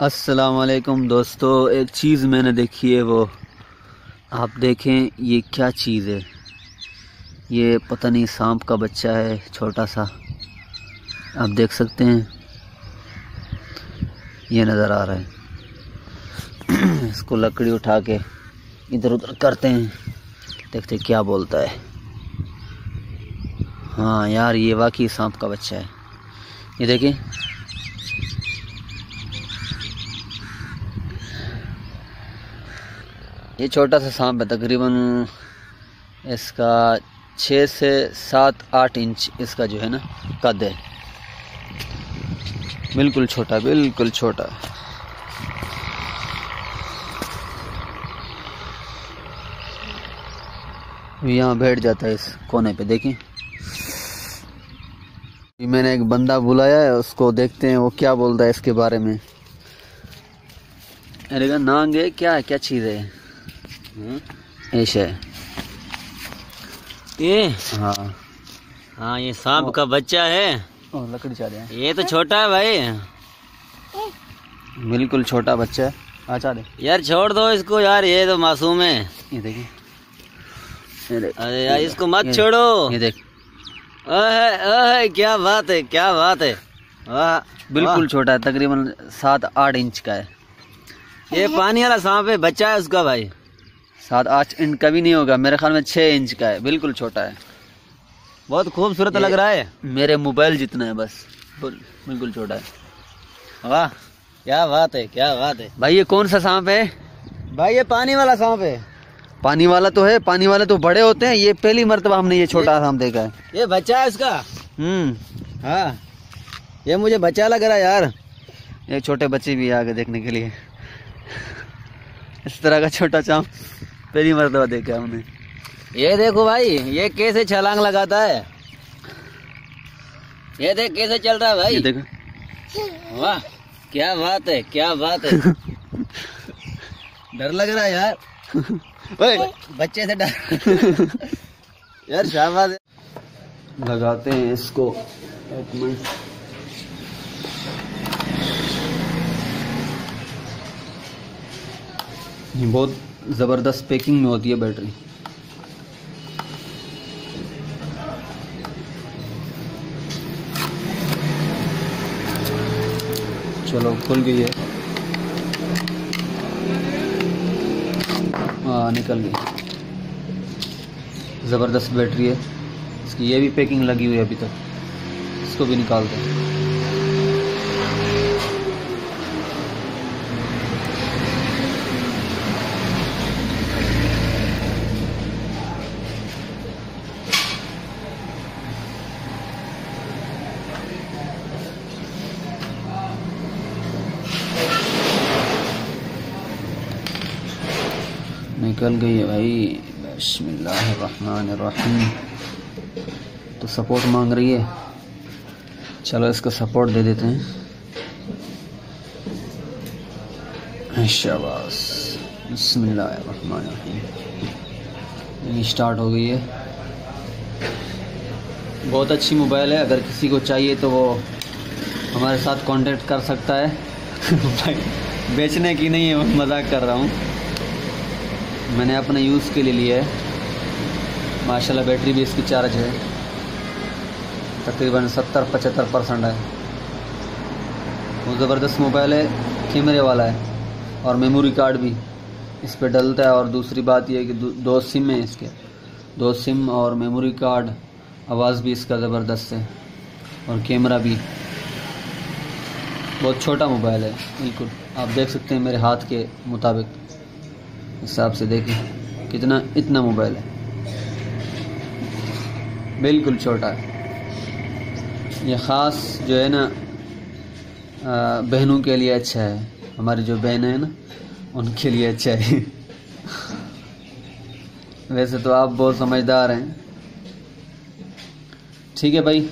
अस्सलामुअलैकुम दोस्तों, एक चीज़ मैंने देखी है, वो आप देखें ये क्या चीज़ है। ये पता नहीं सांप का बच्चा है, छोटा सा, आप देख सकते हैं, ये नज़र आ रहा है। इसको लकड़ी उठा के इधर उधर करते हैं, देखते क्या बोलता है। हाँ यार, ये वाकई सांप का बच्चा है। ये देखिए, ये छोटा सा सांप है, तकरीबन इसका 6 से 7-8 इंच इसका जो है ना कद है। बिल्कुल छोटा, बिल्कुल छोटा। यहाँ बैठ जाता है इस कोने पे, देखिए। मैंने एक बंदा बुलाया है, उसको देखते हैं वो क्या बोलता है इसके बारे में। अरे नांग है, क्या चीज़ है? ऐसा है ये। हाँ हाँ, ये सांप का बच्चा है। लकड़ी चाह रहे हैं। ये तो छोटा है भाई, बिल्कुल छोटा बच्चा है। अच्छा दे यार, छोड़ दो इसको यार, ये तो मासूम है। ये देखिए, अरे यार, इसको मत छोड़ो। ये देख, ओहे, क्या बात है, क्या बात है। वाह, बिल्कुल छोटा है, तकरीबन 7-8 इंच का है। ये पानी वाला सांप है, बच्चा है उसका भाई। 7-8 इंच का भी नहीं होगा, मेरे ख्याल में 6 इंच का है। बिल्कुल छोटा है, बहुत खूबसूरत लग रहा है, मेरे मोबाइल जितना है बस। बिल्कुल छोटा है। वाह, क्या बात है, क्या बात है भाई। ये कौन सा सांप है भाई? ये पानी वाला सांप है। पानी वाला तो है, पानी वाले तो बड़े होते हैं, ये पहली मर्तबा हमने ये छोटा सांप देखा है। ये बच्चा है उसका। हाँ, ये मुझे बच्चा लग रहा है यार। ये छोटे बच्चे भी आगे देखने के लिए। इस तरह का छोटा सांप पहली मर्तबा देखा है हमने। ये देखो भाई, ये कैसे छलांग लगाता है। ये देख कैसे चल रहा है भाई। ये देखो, वाह, क्या बात है, क्या बात है। डर लग रहा है यार। बच्चे से डर। यार शाबाश। लगाते हैं इसको, एक मिनट। ये बहुत ज़बरदस्त पैकिंग में होती है बैटरी। चलो, खुल गई है। हाँ, निकल गई। ज़बरदस्त बैटरी है इसकी। ये भी पैकिंग लगी हुई है अभी तक, इसको भी निकालते हैं। निकल गई है भाई। बिस्मिल्लाहिर्रहमानिर्रहीम। तो सपोर्ट मांग रही है, चलो इसको सपोर्ट दे देते हैं। शाबाश, बिस्मिल्लाहिर्रहमानिर्रहीम। ये स्टार्ट हो गई है। बहुत अच्छी मोबाइल है, अगर किसी को चाहिए तो वो हमारे साथ कांटेक्ट कर सकता है। भाई, बेचने की नहीं है, मैं मजाक कर रहा हूँ। मैंने अपने यूज़ के लिए लिया है। माशाल्लाह बैटरी भी इसकी चार्ज है, तकरीबन 70-75% है। वो ज़बरदस्त मोबाइल है, कैमरे वाला है और मेमोरी कार्ड भी इस पर डलता है। और दूसरी बात यह है कि दो सिम है इसके, 2 सिम और मेमोरी कार्ड। आवाज़ भी इसका ज़बरदस्त है और कैमरा भी। बहुत छोटा मोबाइल है, बिल्कुल आप देख सकते हैं मेरे हाथ के मुताबिक हिसाब से। देखिए कितना, इतना मोबाइल है, बिल्कुल छोटा है। ये ख़ास जो है ना बहनों के लिए अच्छा है, हमारी जो बहन है ना उनके लिए अच्छा है। वैसे तो आप बहुत समझदार हैं। ठीक है भाई,